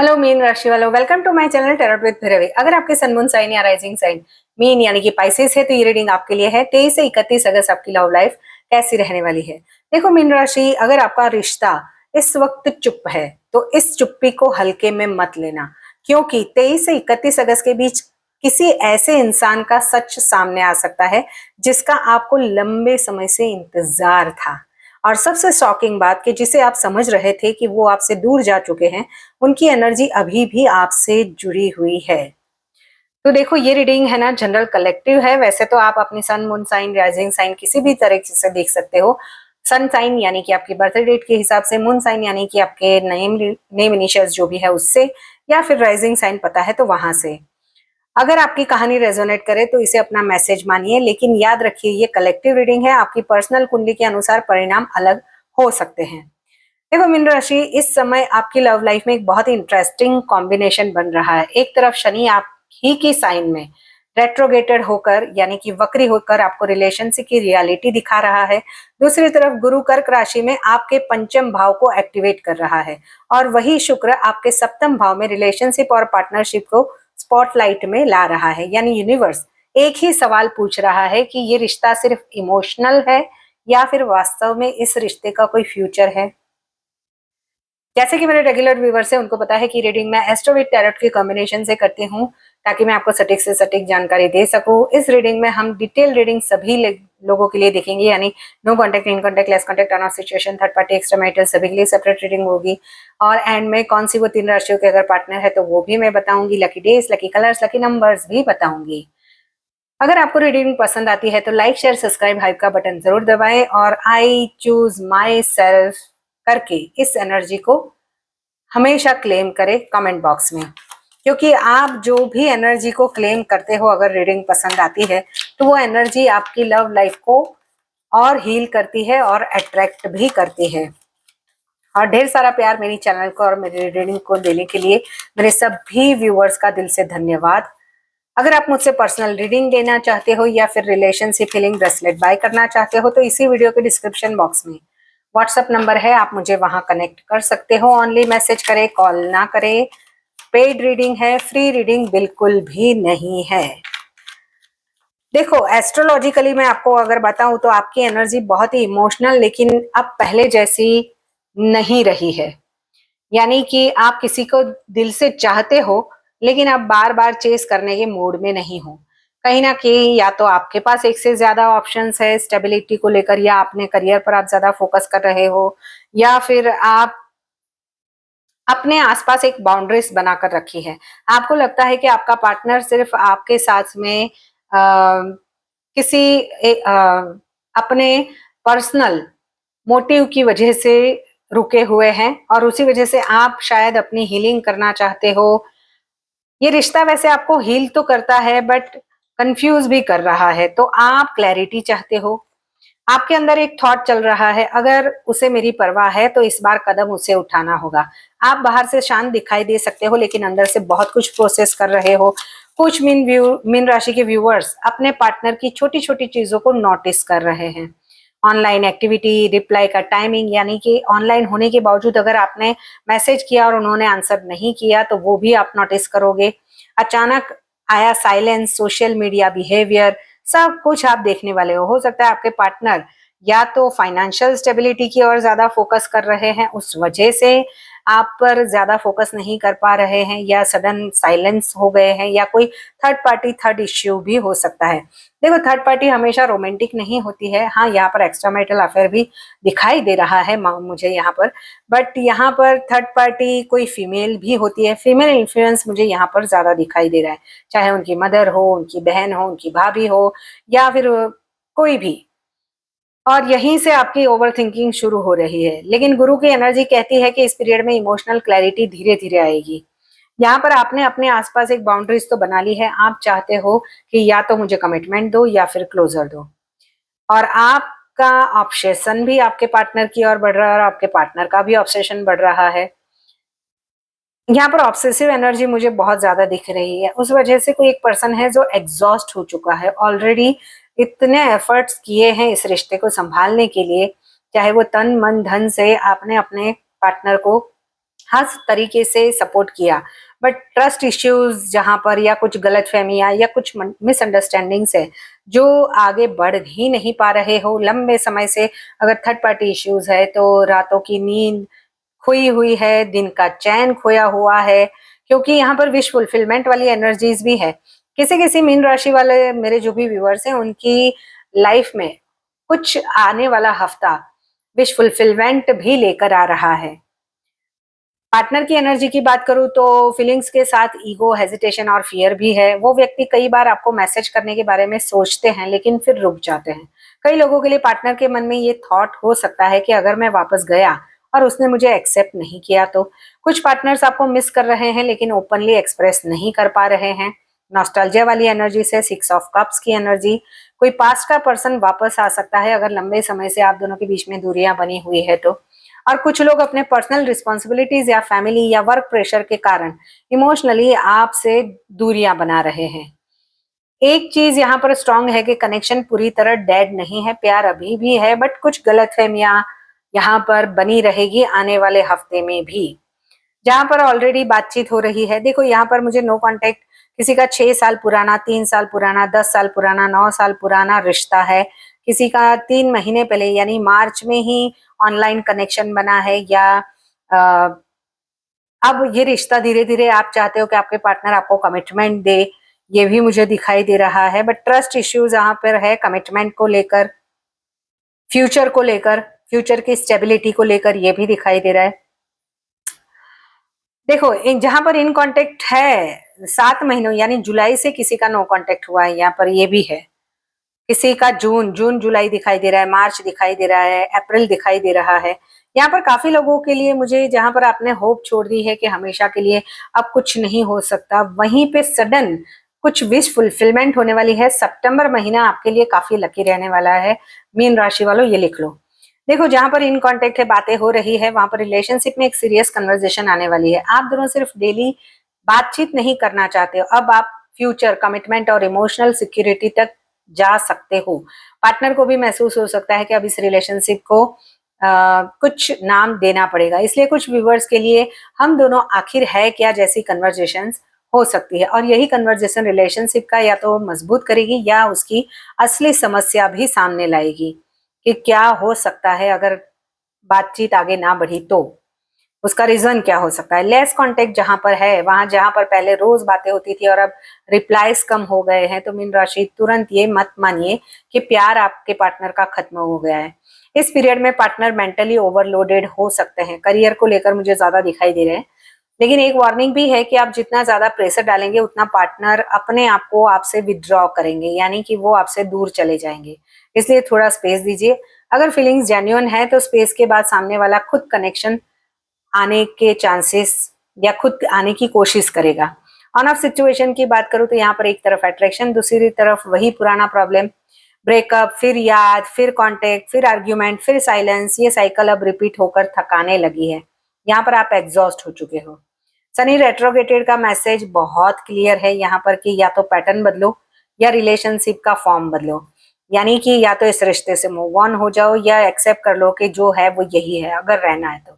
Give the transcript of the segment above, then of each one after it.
Hello मीन राशि वालों, welcome to my channel tarot with Bhairavi. अगर आपके सन मून साइन या राइजिंग साइन मीन यानी कि पाइसेस है तो ये रीडिंग आपके लिए है। 23 से 31 अगस्त आपकी लव लाइफ कैसी रहने वाली है। देखो मीन राशि, अगर आपका रिश्ता इस वक्त चुप है तो इस चुप्पी को हल्के में मत लेना, क्योंकि 23 से 31 अगस्त के बीच किसी ऐसे इंसान का सच सामने आ सकता है जिसका आपको लंबे समय से इंतजार था। और सबसे शॉकिंग बात कि जिसे आप समझ रहे थे कि वो आपसे दूर जा चुके हैं, उनकी एनर्जी अभी भी आपसे जुड़ी हुई है। तो देखो, ये रीडिंग है ना, जनरल कलेक्टिव है। वैसे तो आप अपनी sun moon sign rising sign किसी भी तरह से देख सकते हो। सन साइन यानी कि आपकी बर्थ डेट के हिसाब से, मून साइन यानी कि आपके नेम इनिशियल्स जो भी है उससे, या फिर राइजिंग साइन पता है तो वहां से। अगर आपकी कहानी रेजोनेट करे तो इसे अपना मैसेज मानिए, लेकिन याद रखिए ये कलेक्टिव रीडिंग है। आपकी पर्सनल कुंडली के अनुसार परिणाम अलग हो सकते हैं। देखो मीन राशि, इस समय आपकी लव लाइफ में एक बहुत ही इंटरेस्टिंग कॉम्बिनेशन बन रहा है। एक तरफ शनि आप ही की साइन में रेट्रोगेटेड होकर यानी कि वक्री होकर आपको रिलेशनशिप की रियलिटी दिखा रहा है। दूसरी तरफ गुरु कर्क राशि में आपके पंचम भाव को एक्टिवेट कर रहा है, और वही शुक्र आपके सप्तम भाव में रिलेशनशिप और पार्टनरशिप को स्पॉटलाइट में ला रहा है। यानी यूनिवर्स एक ही सवाल पूछ रहा है कि ये रिश्ता सिर्फ इमोशनल है या फिर वास्तव में इस रिश्ते का कोई फ्यूचर है। जैसे कि मेरे रेगुलर व्यूवर्स हैं, उनको पता है कि रीडिंग मैं एस्ट्रो विद टैरोट के कॉम्बिनेशन से करती हूँ, ताकि मैं आपको सटीक से सटीक जानकारी दे सकूं। इस रीडिंग में हम डिटेल रीडिंग सभी लोगों के लिए देखेंगे, यानी no contact, in contact, less contact, turn off situation, third party, extra matter, सभी के लिए सेपरेट रीडिंग होगी। और एंड में कौन सी वो 3 राशियों के अगर पार्टनर है तो वो भी मैं बताऊंगी। Lucky days, lucky colours, lucky numbers भी बताऊंगी। अगर आपको रीडिंग पसंद आती है तो लाइक शेयर सब्सक्राइब हाइप का बटन जरूर दबाएं, और आई चूज माई सेल्फ करके इस एनर्जी को हमेशा क्लेम करें कमेंट बॉक्स में। क्योंकि आप जो भी एनर्जी को क्लेम करते हो, अगर रीडिंग पसंद आती है तो वो एनर्जी आपकी लव लाइफ को और हील करती है और अट्रैक्ट भी करती है। और ढेर सारा प्यार मेरी चैनल को और मेरी रीडिंग को देने के लिए मेरे सभी व्यूअर्स का दिल से धन्यवाद। अगर आप मुझसे पर्सनल रीडिंग लेना चाहते हो या फिर रिलेशनशिप हीलिंग ब्रेसलेट बाय करना चाहते हो तो इसी वीडियो के डिस्क्रिप्शन बॉक्स में व्हाट्सएप नंबर है, आप मुझे वहां कनेक्ट कर सकते हो। ओनली मैसेज करें, कॉल ना करें। पेड रीडिंग है, फ्री रीडिंग बिल्कुल भी नहीं है। देखो, एस्ट्रोलॉजिकली मैं आपको अगर बताऊं तो आपकी एनर्जी बहुत ही इमोशनल लेकिन अब पहले जैसी नहीं रही है। यानी कि आप किसी को दिल से चाहते हो लेकिन आप बार बार चेस करने के मूड में नहीं हो। कहीं ना कहीं या तो आपके पास एक से ज्यादा ऑप्शंस है स्टेबिलिटी को लेकर, या अपने करियर पर आप ज्यादा फोकस कर रहे हो, या फिर आप अपने आसपास एक बाउंड्रीज बनाकर रखी है। आपको लगता है कि आपका पार्टनर सिर्फ आपके साथ में किसी अपने पर्सनल मोटिव की वजह से रुके हुए हैं, और उसी वजह से आप शायद अपनी हीलिंग करना चाहते हो। ये रिश्ता वैसे आपको हील तो करता है बट कंफ्यूज भी कर रहा है, तो आप क्लैरिटी चाहते हो। आपके अंदर एक थॉट चल रहा है, अगर उसे मेरी परवाह है तो इस बार कदम उसे उठाना होगा। आप बाहर से शांत दिखाई दे सकते हो लेकिन अंदर से बहुत कुछ प्रोसेस कर रहे हो। कुछ मीन राशि के व्यूअर्स अपने पार्टनर की छोटी छोटी चीजों को नोटिस कर रहे हैं। ऑनलाइन एक्टिविटी, रिप्लाई का टाइमिंग, यानी कि ऑनलाइन होने के बावजूद अगर आपने मैसेज किया और उन्होंने आंसर नहीं किया तो वो भी आप नोटिस करोगे। अचानक आया साइलेंस, सोशल मीडिया बिहेवियर, सब कुछ आप देखने वाले हो सकता है आपके पार्टनर या तो फाइनेंशियल स्टेबिलिटी की ओर ज्यादा फोकस कर रहे हैं, उस वजह से आप पर ज्यादा फोकस नहीं कर पा रहे हैं, या सडन साइलेंस हो गए हैं, या कोई थर्ड पार्टी, थर्ड इश्यू भी हो सकता है। देखो, थर्ड पार्टी हमेशा रोमांटिक नहीं होती है। हाँ, यहाँ पर एक्स्ट्रा मैरिटल अफेयर भी दिखाई दे रहा है मुझे यहाँ पर, बट यहाँ पर थर्ड पार्टी कोई फीमेल भी होती है। फीमेल इन्फ्लुएंस मुझे यहाँ पर ज्यादा दिखाई दे रहा है, चाहे उनकी मदर हो, उनकी बहन हो, उनकी भाभी हो, या फिर कोई भी। और यहीं से आपकी ओवर थिंकिंग शुरू हो रही है। लेकिन गुरु की एनर्जी कहती है कि इस पीरियड में इमोशनल क्लैरिटी धीरे धीरे आएगी। यहाँ पर आपने अपने आसपास एक बाउंड्रीज तो बना ली है। आप चाहते हो कि या तो मुझे कमिटमेंट दो या फिर क्लोजर दो, और आपका ऑब्सेशन भी आपके पार्टनर की ओर बढ़ रहा है और आपके पार्टनर का भी ऑब्सेशन बढ़ रहा है। यहाँ पर ऑब्सेसिव एनर्जी मुझे बहुत ज्यादा दिख रही है। उस वजह से कोई एक पर्सन है जो एग्जॉस्ट हो चुका है ऑलरेडी। इतने एफर्ट्स किए हैं इस रिश्ते को संभालने के लिए, चाहे वो तन मन धन से आपने अपने पार्टनर को हर तरीके से सपोर्ट किया, बट ट्रस्ट इश्यूज जहाँ पर या कुछ गलतफहमियां या कुछ मिसअंडरस्टैंडिंग्स है जो आगे बढ़ ही नहीं पा रहे हो लंबे समय से। अगर थर्ड पार्टी इश्यूज है तो रातों की नींद खोई हुई है, दिन का चैन खोया हुआ है, क्योंकि यहाँ पर विश फुलफिलमेंट वाली एनर्जीज भी है। किसी किसी मीन राशि वाले मेरे जो भी व्यूअर्स हैं उनकी लाइफ में कुछ आने वाला हफ्ता विश फुलफिलमेंट भी लेकर आ रहा है। पार्टनर की एनर्जी की बात करूं तो फीलिंग्स के साथ ईगो, हेजिटेशन और फियर भी है। वो व्यक्ति कई बार आपको मैसेज करने के बारे में सोचते हैं लेकिन फिर रुक जाते हैं। कई लोगों के लिए पार्टनर के मन में ये थॉट हो सकता है कि अगर मैं वापस गया और उसने मुझे एक्सेप्ट नहीं किया तो। कुछ पार्टनर्स आपको मिस कर रहे हैं लेकिन ओपनली एक्सप्रेस नहीं कर पा रहे हैं। नॉस्टैल्जिया वाली एनर्जी से 6 ऑफ कप्स की एनर्जी, कोई पास्ट का पर्सन वापस आ सकता है अगर लंबे समय से आप दोनों के बीच में दूरियां बनी हुई है तो। और कुछ लोग अपने पर्सनल रिस्पॉन्सिबिलिटीज या फैमिली या वर्क प्रेशर के कारण इमोशनली आपसे दूरियां बना रहे हैं। एक चीज यहाँ पर स्ट्रांग है कि कनेक्शन पूरी तरह डेड नहीं है, प्यार अभी भी है, बट कुछ गलतफहमियां यहाँ पर बनी रहेगी आने वाले हफ्ते में भी। जहां पर ऑलरेडी बातचीत हो रही है, देखो यहाँ पर मुझे नो कांटेक्ट, किसी का 6 साल पुराना, 3 साल पुराना, 10 साल पुराना, 9 साल पुराना रिश्ता है। किसी का 3 महीने पहले यानी मार्च में ही ऑनलाइन कनेक्शन बना है, या अब ये रिश्ता धीरे धीरे आप चाहते हो कि आपके पार्टनर आपको कमिटमेंट दे, ये भी मुझे दिखाई दे रहा है। बट ट्रस्ट इश्यूज यहाँ पर है, कमिटमेंट को लेकर, फ्यूचर को लेकर, फ्यूचर की स्टेबिलिटी को लेकर, ये भी दिखाई दे रहा है। देखो जहां पर इन कांटेक्ट है 7 महीनों यानी जुलाई से किसी का नो कांटेक्ट हुआ है, यहाँ पर ये भी है। किसी का जून जुलाई दिखाई दे रहा है, मार्च दिखाई दे रहा है, अप्रैल दिखाई दे रहा है। यहाँ पर काफी लोगों के लिए मुझे, जहां पर आपने होप छोड़ दी है कि हमेशा के लिए अब कुछ नहीं हो सकता, वहीं पे सडन कुछ विश फुलफिलमेंट होने वाली है। सितंबर महीना आपके लिए काफी लकी रहने वाला है मीन राशि वालों, ये लिख लो। देखो जहां पर इन कांटेक्ट है, बातें हो रही है, वहां पर रिलेशनशिप में एक सीरियस कन्वर्सेशन आने वाली है। आप दोनों सिर्फ डेली बातचीत नहीं करना चाहते हो, अब आप फ्यूचर, कमिटमेंट और इमोशनल सिक्योरिटी तक जा सकते हो। पार्टनर को भी महसूस हो सकता है कि अब इस रिलेशनशिप को कुछ नाम देना पड़ेगा। इसलिए कुछ व्यूवर्स के लिए हम दोनों आखिर है क्या जैसी कन्वर्जेशंस हो सकती है, और यही कन्वर्जेशन रिलेशनशिप का या तो मजबूत करेगी या उसकी असली समस्या भी सामने लाएगी कि क्या हो सकता है अगर बातचीत आगे ना बढ़ी तो उसका रीजन क्या हो सकता है। लेस कांटेक्ट जहां पर है, वहां जहां पर पहले रोज बातें होती थी और अब रिप्लाईज कम हो गए हैं, तो मीन राशि तुरंत ये मत मानिए कि प्यार आपके पार्टनर का खत्म हो गया है। इस पीरियड में पार्टनर मेंटली ओवरलोडेड हो सकते हैं, करियर को लेकर मुझे ज्यादा दिखाई दे रहे हैं। लेकिन एक वार्निंग भी है कि आप जितना ज्यादा प्रेशर डालेंगे उतना पार्टनर अपने आप को आपसे विड्रॉ करेंगे, यानी कि वो आपसे दूर चले जाएंगे। इसलिए थोड़ा स्पेस दीजिए। अगर फीलिंग्स जेन्युइन है तो स्पेस के बाद सामने वाला खुद कनेक्शन आने के चांसेस या खुद आने की कोशिश करेगा। ऑन ऑफ सिचुएशन की बात करूं तो यहाँ पर एक तरफ अट्रैक्शन, दूसरी तरफ वही पुराना प्रॉब्लम, ब्रेकअप, फिर याद, फिर कांटेक्ट, फिर आर्ग्यूमेंट, फिर साइलेंस। ये साइकिल अब रिपीट होकर थकाने लगी है। यहाँ पर आप एग्जॉस्ट हो चुके हो। शनि रेट्रोगेटेड का मैसेज बहुत क्लियर है यहाँ पर कि या तो पैटर्न बदलो या रिलेशनशिप का फॉर्म बदलो, यानी कि या तो इस रिश्ते से मूव ऑन हो जाओ या एक्सेप्ट कर लो कि जो है वो यही है अगर रहना है तो।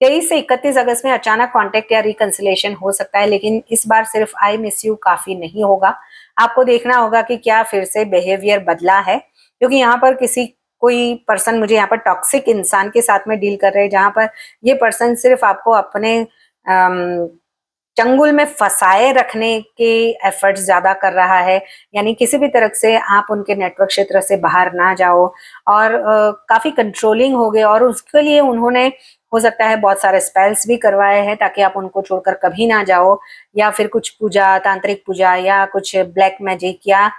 23 से 31 अगस्त में अचानक कांटेक्ट या रिकंसिलेशन हो सकता है, लेकिन इस बार सिर्फ आई मिस यू काफी नहीं होगा। आपको देखना होगा कि क्या फिर से बिहेवियर बदला है, क्योंकि यहाँ पर किसी कोई पर्सन मुझे यहाँ पर टॉक्सिक इंसान के साथ में डील कर रहे हैं, जहां पर ये पर्सन सिर्फ आपको अपने चंगुल में फंसाए रखने के एफर्ट्स ज्यादा कर रहा है, यानी किसी भी तरह से आप उनके नेटवर्क क्षेत्र से बाहर ना जाओ, और काफी कंट्रोलिंग हो गए, और उसके लिए उन्होंने हो सकता है बहुत सारे स्पेल्स भी करवाए हैं ताकि आप उनको छोड़कर कभी ना जाओ, या फिर कुछ पूजा, तांत्रिक पूजा या कुछ ब्लैक मैजिक या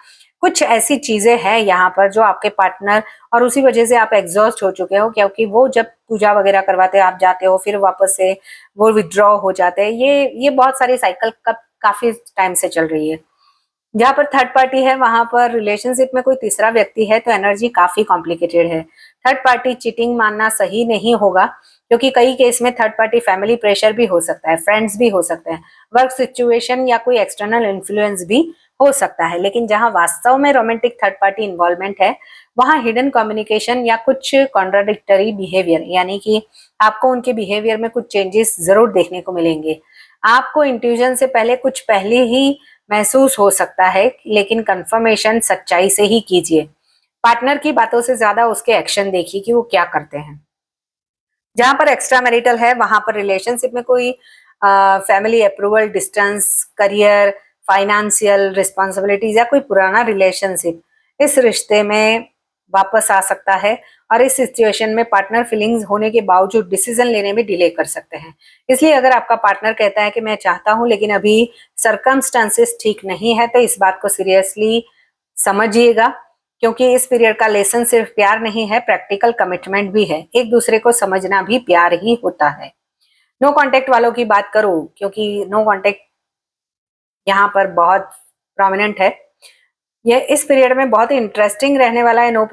कुछ ऐसी चीजें हैं यहाँ पर जो आपके पार्टनर, और उसी वजह से आप एग्जॉस्ट हो चुके हो, क्योंकि वो जब पूजा वगैरह करवाते हैं आप जाते हो, फिर वापस से वो विड्रॉ हो जाते हैं। ये बहुत सारी साइकिल काफी टाइम से चल रही है। जहाँ पर थर्ड पार्टी है वहां पर रिलेशनशिप में कोई तीसरा व्यक्ति है तो एनर्जी काफी कॉम्प्लिकेटेड है। थर्ड पार्टी चीटिंग मानना सही नहीं होगा, क्योंकि कई केस में थर्ड पार्टी फैमिली प्रेशर भी हो सकता है, फ्रेंड्स भी हो सकते हैं, वर्क सिचुएशन या कोई एक्सटर्नल इन्फ्लुएंस भी हो सकता है, लेकिन जहां वास्तव में रोमांटिक थर्ड पार्टी इन्वॉल्वमेंट है, वहां हिडन कम्युनिकेशन या कुछ कॉन्ट्राडिक्टरी बिहेवियर, यानी कि आपको उनके बिहेवियर में कुछ चेंजेस जरूर देखने को मिलेंगे। आपको इंट्यूजन से पहले कुछ पहले ही महसूस हो सकता है, लेकिन कंफर्मेशन सच्चाई से ही कीजिए। पार्टनर की बातों से ज्यादा उसके एक्शन देखिए कि वो क्या करते हैं। जहां पर एक्स्ट्रा मैरिटल है, वहां पर रिलेशनशिप में कोई family approval, distance, career, financial responsibilities या कोई पुराना रिलेशनशिप इस रिश्ते में वापस आ सकता है। और इस सिचुएशन में पार्टनर फीलिंग्स होने के बावजूद डिसीजन लेने में डिले कर सकते हैं। इसलिए अगर आपका पार्टनर कहता है कि मैं चाहता हूं लेकिन अभी सर्कमस्टांसेस ठीक नहीं है, तो इस बात को सीरियसली समझिएगा, क्योंकि इस पीरियड का लेसन सिर्फ प्यार नहीं है, प्रैक्टिकल कमिटमेंट भी है। एक दूसरे को समझना भी प्यार ही होता है। नो कांटेक्ट वालों की बात करूं, क्योंकि नो कांटेक्ट यहाँ पर बहुत प्रोमिनेंट है। ये इस पीरियड में बहुत ही इंटरेस्टिंग रहने वाला है। नो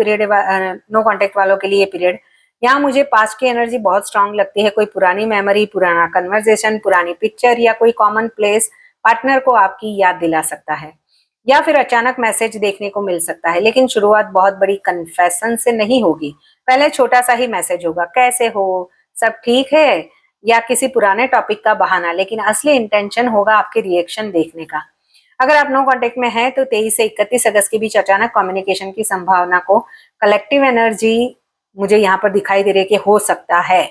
कांटेक्ट वालों के लिए पीरियड, यहाँ मुझे पास्ट की एनर्जी बहुत स्ट्रांग लगती है। कोई पुरानी मेमोरी, पुराना कन्वर्सेशन, पुरानी पिक्चर या कोई कॉमन प्लेस पार्टनर को आपकी याद दिला सकता है, या फिर अचानक मैसेज देखने को मिल सकता है। लेकिन शुरुआत बहुत बड़ी कन्फेशन से नहीं होगी। पहले छोटा सा ही मैसेज होगा, कैसे हो, सब ठीक है, या किसी पुराने टॉपिक का बहाना, लेकिन असली इंटेंशन होगा आपके रिएक्शन देखने का। अगर आप नो कांटेक्ट में हैं, तो 23 से 31 अगस्त के बीच अचानक कम्युनिकेशन की संभावना को कलेक्टिव एनर्जी मुझे यहाँ पर दिखाई दे रही है कि हो सकता है।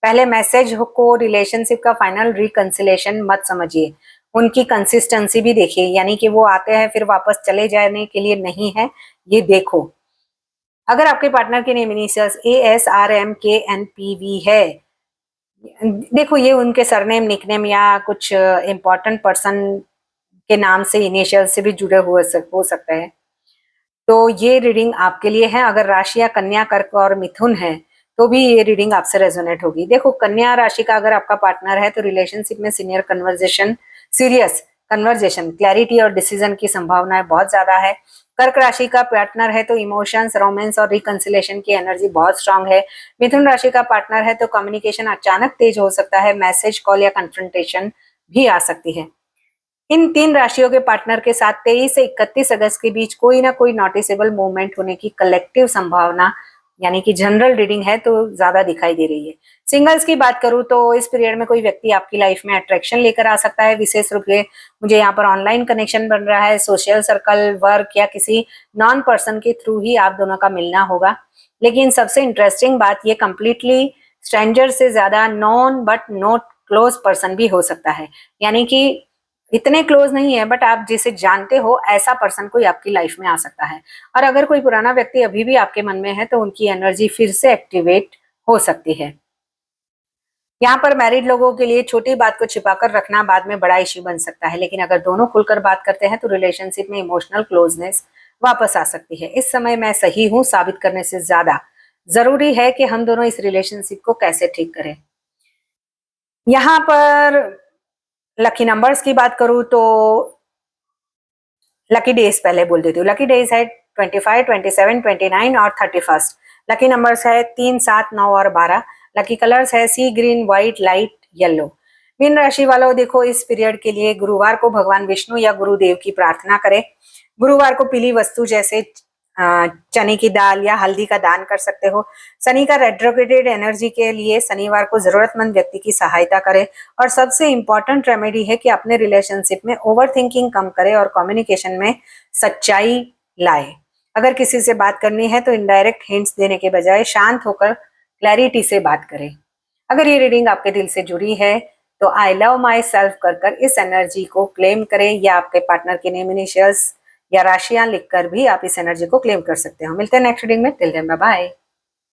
पहले मैसेज को रिलेशनशिप का फाइनल रिकंसिलेशन मत समझिए, उनकी कंसिस्टेंसी भी देखिए, यानी कि वो आते हैं फिर वापस चले जाने के लिए नहीं है, ये देखो। अगर आपके पार्टनर के नेम इनिशियल्स ASRMKNPV है, देखो ये उनके सरनेम, निकनेम या कुछ इंपॉर्टेंट पर्सन के नाम से, इनिशियल से भी जुड़े हुए हो सकते हैं, तो ये रीडिंग आपके लिए है। अगर राशि या कन्या, कर्क और मिथुन है, तो भी ये रीडिंग आपसे रेजोनेट होगी। देखो, कन्या राशि का अगर आपका पार्टनर है, तो रिलेशनशिप में सीरियस कन्वर्जेशन, क्लैरिटी और डिसीजन की संभावनाएं बहुत ज्यादा है। कर्क राशि का पार्टनर है तो इमोशंस, रोमांस और रिकंसिलेशन की एनर्जी बहुत स्ट्रांग है। मिथुन राशि का पार्टनर है तो कम्युनिकेशन अचानक तेज हो सकता है, मैसेज, कॉल या कन्फ्रंटेशन भी आ सकती है। इन 3 राशियों के पार्टनर के साथ 23 से 31 अगस्त के बीच कोई ना कोई नोटिसेबल मूवमेंट होने की कलेक्टिव संभावना, यानी कि जनरल रीडिंग है, तो ज्यादा दिखाई दे रही है। सिंगल्स की बात करूं तो इस पीरियड में कोई व्यक्ति आपकी लाइफ में अट्रैक्शन लेकर आ सकता है। विशेष रूप से मुझे यहाँ पर ऑनलाइन कनेक्शन बन रहा है, सोशल सर्कल, वर्क या किसी नॉन पर्सन के थ्रू ही आप दोनों का मिलना होगा। लेकिन सबसे इंटरेस्टिंग बात, ये कंप्लीटली स्ट्रेंजर से ज्यादा non but not close person भी हो सकता है, यानी कि इतने क्लोज नहीं है बट आप जिसे जानते हो, ऐसा पर्सन कोई आपकी लाइफ में आ सकता है। और अगर कोई पुराना व्यक्ति अभी भी आपके मन में है, तो उनकी एनर्जी फिर से एक्टिवेट हो सकती है। यहाँ पर मैरिड लोगों के लिए छोटी बात को छिपाकर रखना बाद में बड़ा इश्यू बन सकता है, लेकिन अगर दोनों खुलकर बात करते हैं तो रिलेशनशिप में इमोशनल क्लोजनेस वापस आ सकती है। इस समय मैं सही हूँ साबित करने से ज्यादा जरूरी है कि हम दोनों इस रिलेशनशिप को कैसे ठीक करें। यहाँ पर लकी नंबर्स की बात करूं तो लकी डेज पहले बोल देती हूँ। लकी डेज है 25, 27, 29 और 31। लकी नंबर्स है 3, 7, 9 और 12। लकी कलर्स है sea green, white, light yellow. मीन राशि वालों, देखो इस पीरियड के लिए गुरुवार को भगवान विष्णु या गुरुदेव की प्रार्थना करें। गुरुवार को पीली वस्तु जैसे चने की दाल या हल्दी का दान कर सकते हो। शनि का रेट्रोग्रेडेड एनर्जी के लिए शनिवार को जरूरतमंद व्यक्ति की सहायता करें। और सबसे इंपॉर्टेंट रेमेडी है कि अपने रिलेशनशिप में ओवर थिंकिंग कम करें और कम्युनिकेशन में सच्चाई लाए। अगर किसी से बात करनी है तो इनडायरेक्ट हिंट्स देने के बजाय शांत होकर क्लैरिटी से बात करें। अगर ये रीडिंग आपके दिल से जुड़ी है तो आई लव माई सेल्फ कर इस एनर्जी को क्लेम करें, या आपके पार्टनर के नेम इनिशियल्स या राशियां लिखकर भी आप इस एनर्जी को क्लेम कर सकते हो। मिलते हैं नेक्स्ट रीडिंग में, टिल देन बाय बाय।